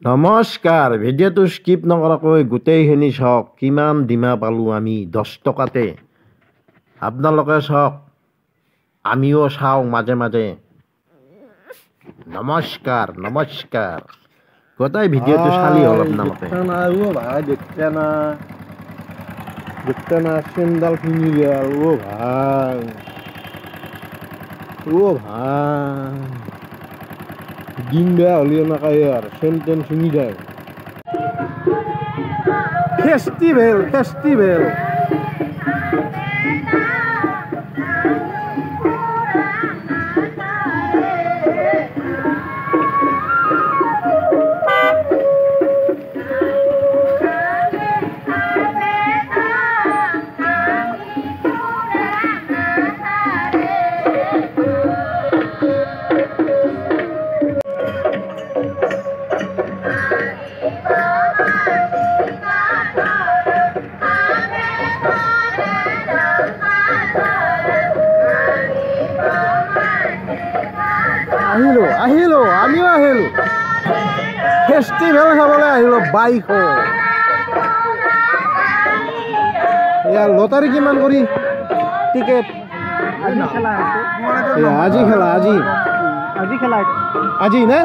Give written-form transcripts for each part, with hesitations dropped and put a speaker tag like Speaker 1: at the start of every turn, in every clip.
Speaker 1: নমস্কাৰ, ভিডিঅ'টো স্কিপ নকৰাকৈ গোটেইখিনি চাওক। কিমান ডিমা পালোঁ আমি 10 টকাতে। আপোনালোকে চাওক, আমিও চাওঁ মাজে মাজে। নমস্কাৰ নমস্কাৰ, গোটেই ভিডিঅ'টো চালি হ'ল আপোনালোকে। দেখতে না চেণ্ডাল কিনি গেল ভাই, ভাই দিন বেয়া হ'লে এনেকাই আৰু চেন টেন চিঙি যায়। ফেষ্টিভেল আহিলো আমিও আহিলো ফেষ্টিভেল চাবলৈ আহিলো। বাইক ইয়াৰ লটাৰী কিমান কৰি টিকেট? আজি না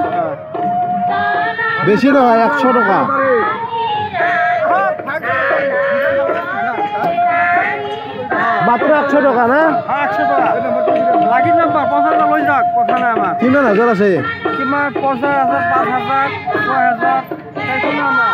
Speaker 1: বেছি নহয়, 100 টকা। মাত্ৰ 100 টকা না?
Speaker 2: 100 টকা লাগি নাম্বাৰ 50 লৈ যাওক, কথা নাই আমাৰ।
Speaker 1: কিমান হাজাৰ আছে?
Speaker 2: কিমান 50,000, 5,000, 6,000 চাইছো না।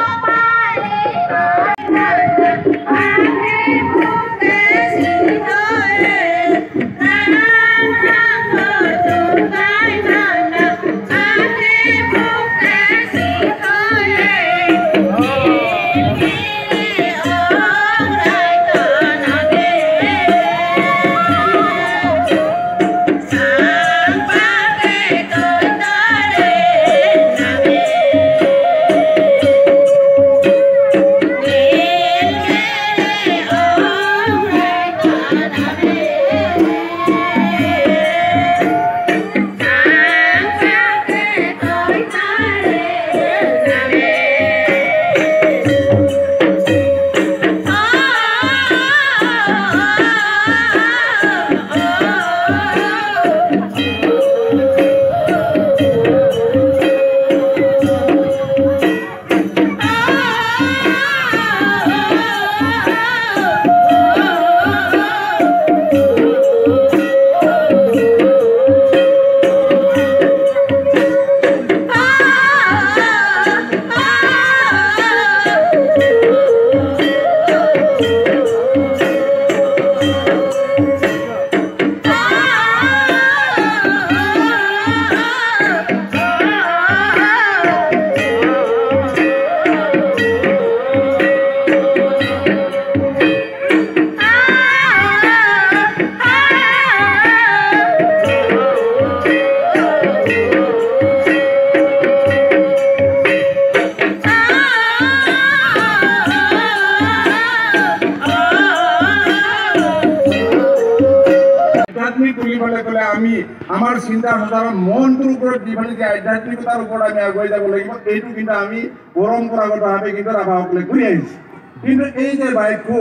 Speaker 3: আমি আমাৰ চিন্তা ধাৰা মনটোৰ ওপৰত যিফালে যে আধ্যাত্মিকতাৰ ওপৰত আমি আগুৱাই যাব লাগিব, এইটো কিন্তু আমি পৰম্পৰাগতভাৱে কিন্তু ৰাভাসকলে কৰি আহিছে। কিন্তু এই যে বাইকো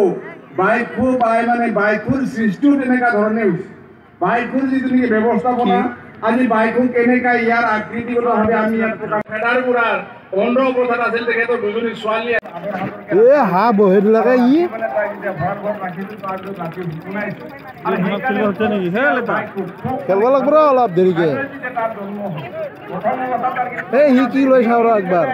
Speaker 3: মানে বাইকৰ সৃষ্টিও তেনেকুৱা ধৰণে হৈছে। বাইকৰ যিটো নেকি ব্যৱস্থাপনা, আজি বাইকো কেনেকুৱা ইয়াৰ আকৃতিগতভাৱে আমি ইয়াত ফেডাৰ কৰাৰ 15 বছৰ আছিল তেখেতৰ দুজনী ছোৱালী
Speaker 1: হাঁহ বহি লাগে খেলব লাগিব অলপ দেৰিকে। সি কি লৈ চাওঁ ৰ একবাৰ।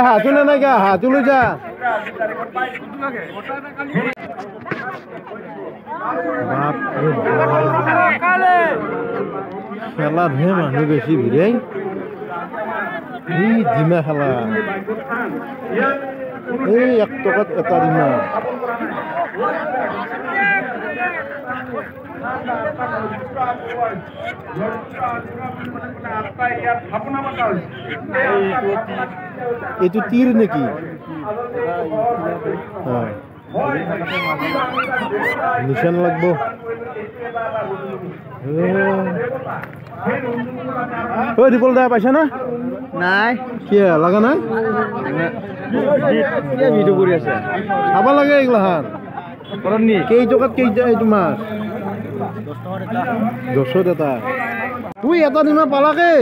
Speaker 1: হাঁহটো নাইকা, হাঁহটো লৈ যা। খেলাতহে মানুহ বেছি ভিৰে। ডিমা খেলা, এই 1 টকাত এটা ডিমা। এইটো তীৰ নেকি? নিশান লাগব ঐ দীপল দা পাইছা না
Speaker 2: নাই
Speaker 1: কি লাগা নাই
Speaker 2: ভিডিও কৰি আছে
Speaker 1: চাব লাগে এইগিলাখান কেই টকাত কেইটা এই তোমাৰ 10 এটা তুই এটা দিমা পালাকে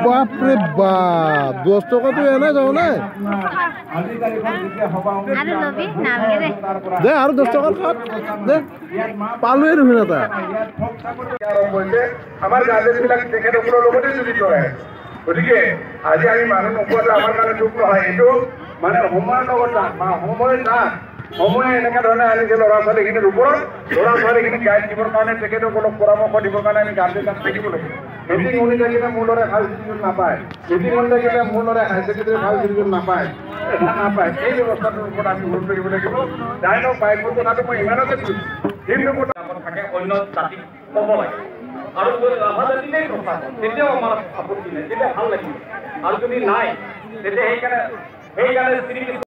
Speaker 1: বাপরে বাপ 10 টাকা তুই এনে যাও না দে আর 10 টাকা খাত দে পালুয়ে রহিনা তা
Speaker 3: আমাৰ গাৰ্জেনবিলাক তেখেতসকলৰ লগতে জড়িত হয় গতিকে আজি আমি মানুহ নোপোৱাটো আমাৰ কাৰণে দুখ নহয় এইটো মানে সময়ৰ লগত সময় এনেকুৱা ধৰণে আনিছে ল'ৰা ছোৱালীখিনিৰ ওপৰত ল'ৰা ছোৱালীখিনিক গাইড দিবৰ কাৰণে তেখেতসকলক পৰামৰ্শ দিবৰ কাৰণে আমি গাৰ্জেনক থাকিব লাগিব মিটিং শুনি থাকিলে মোৰ ল'ৰাই ভাল চিটিউশ্যন নাপায় মিটিং শুনি থাকিলে মোৰ ল'ৰাই হাই ছেকেণ্ডেৰী ভাল চিটিউশ্যন নাপায় এই ব্যৱস্থাটোৰ ওপৰত আমি গুৰুত্ব দিব লাগিব যাই নহওক বাইকৰ কথাটো মই ইমানতে কৈছোঁ কিন্তু থাকে অন্য জাতিক ক'ব লাগে আৰু যদি ৰাভা জাতিলেই কথা তেতিয়াও আমাৰ আপত্তি নাই তেতিয়া ভাল লাগিব আৰু যদি নাই তেতিয়া সেইকাৰণে